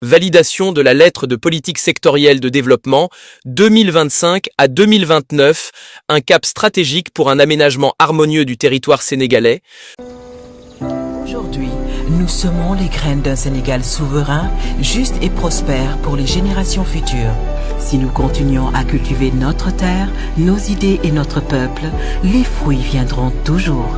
Validation de la lettre de politique sectorielle de développement 2025 à 2029, un cap stratégique pour un aménagement harmonieux du territoire sénégalais. Aujourd'hui, nous semons les graines d'un Sénégal souverain, juste et prospère pour les générations futures. Si nous continuons à cultiver notre terre, nos idées et notre peuple, les fruits viendront toujours.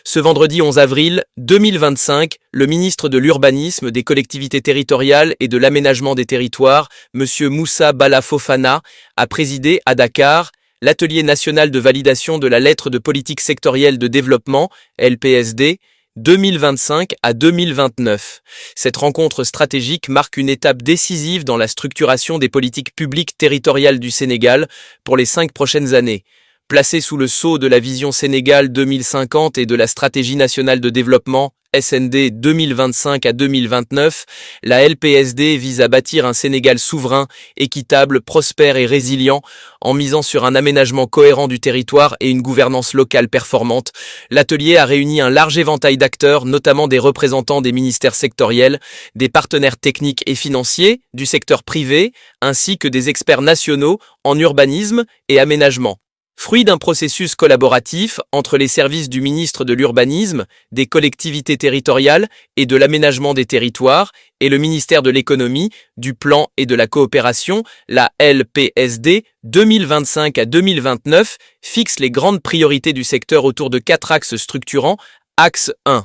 Ce vendredi 11 avril 2025, le ministre de l'Urbanisme, des Collectivités territoriales et de l'Aménagement des territoires, M. Moussa Bala Fofana, a présidé à Dakar l'atelier national de validation de la lettre de politique sectorielle de développement, LPSD, 2025 à 2029. Cette rencontre stratégique marque une étape décisive dans la structuration des politiques publiques territoriales du Sénégal pour les 5 prochaines années. Placée sous le sceau de la vision Sénégal 2050 et de la stratégie nationale de développement SND 2025 à 2029, la LPSD vise à bâtir un Sénégal souverain, équitable, prospère et résilient, en misant sur un aménagement cohérent du territoire et une gouvernance locale performante. L'atelier a réuni un large éventail d'acteurs, notamment des représentants des ministères sectoriels, des partenaires techniques et financiers, du secteur privé, ainsi que des experts nationaux en urbanisme et aménagement. Fruit d'un processus collaboratif entre les services du ministre de l'Urbanisme, des collectivités territoriales et de l'aménagement des territoires et le ministère de l'Économie, du Plan et de la Coopération, la LPSD 2025 à 2029 fixe les grandes priorités du secteur autour de 4 axes structurants. Axe 1.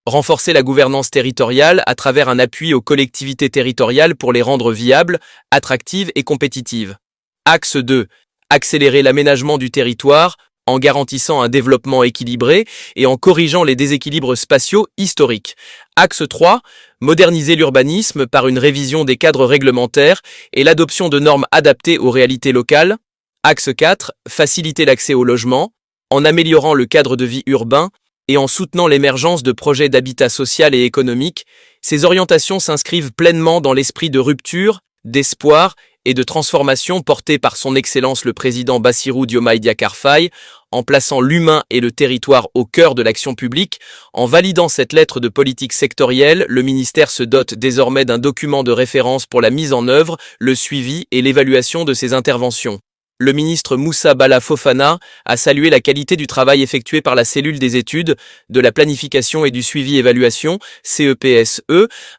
Renforcer la gouvernance territoriale à travers un appui aux collectivités territoriales pour les rendre viables, attractives et compétitives. Axe 2. Accélérer l'aménagement du territoire en garantissant un développement équilibré et en corrigeant les déséquilibres spatiaux historiques. Axe 3. Moderniser l'urbanisme par une révision des cadres réglementaires et l'adoption de normes adaptées aux réalités locales. Axe 4. Faciliter l'accès au logement en améliorant le cadre de vie urbain et en soutenant l'émergence de projets d'habitat social et économique. Ces orientations s'inscrivent pleinement dans l'esprit de rupture, d'espoir et de transformation porté par son Excellence le Président Bassirou Diomaye Diakhar Faye, en plaçant l'humain et le territoire au cœur de l'action publique. En validant cette lettre de politique sectorielle, le ministère se dote désormais d'un document de référence pour la mise en œuvre, le suivi et l'évaluation de ses interventions. Le ministre Moussa Bala Fofana a salué la qualité du travail effectué par la cellule des études, de la planification et du suivi-évaluation, CEPSE,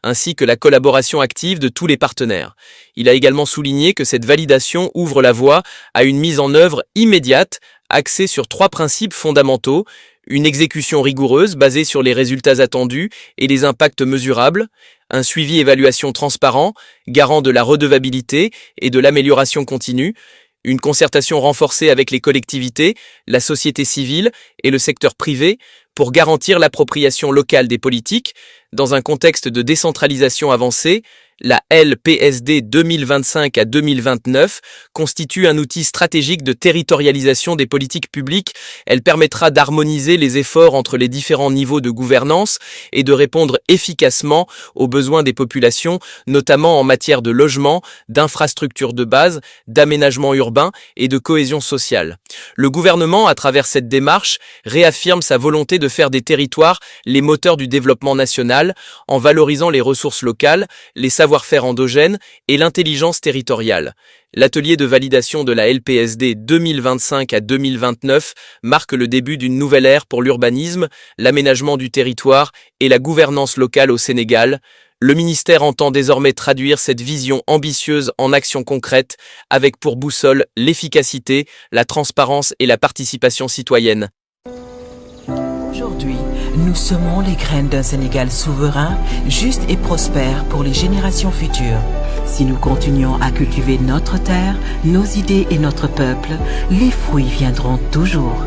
ainsi que la collaboration active de tous les partenaires. Il a également souligné que cette validation ouvre la voie à une mise en œuvre immédiate, axée sur 3 principes fondamentaux: une exécution rigoureuse basée sur les résultats attendus et les impacts mesurables, un suivi-évaluation transparent, garant de la redevabilité et de l'amélioration continue, une concertation renforcée avec les collectivités, la société civile et le secteur privé pour garantir l'appropriation locale des politiques. Dans un contexte de décentralisation avancée, la LPSD 2025 à 2029 constitue un outil stratégique de territorialisation des politiques publiques. Elle permettra d'harmoniser les efforts entre les différents niveaux de gouvernance et de répondre efficacement aux besoins des populations, notamment en matière de logement, d'infrastructures de base, d'aménagement urbain et de cohésion sociale. Le gouvernement, à travers cette démarche, réaffirme sa volonté de faire des territoires les moteurs du développement national en valorisant les ressources locales, les savoir-faire endogènes et l'intelligence territoriale. L'atelier de validation de la LPSD 2025 à 2029 marque le début d'une nouvelle ère pour l'urbanisme, l'aménagement du territoire et la gouvernance locale au Sénégal. Le ministère entend désormais traduire cette vision ambitieuse en actions concrètes, avec pour boussole l'efficacité, la transparence et la participation citoyenne. Aujourd'hui, nous semons les graines d'un Sénégal souverain, juste et prospère pour les générations futures. Si nous continuons à cultiver notre terre, nos idées et notre peuple, les fruits viendront toujours.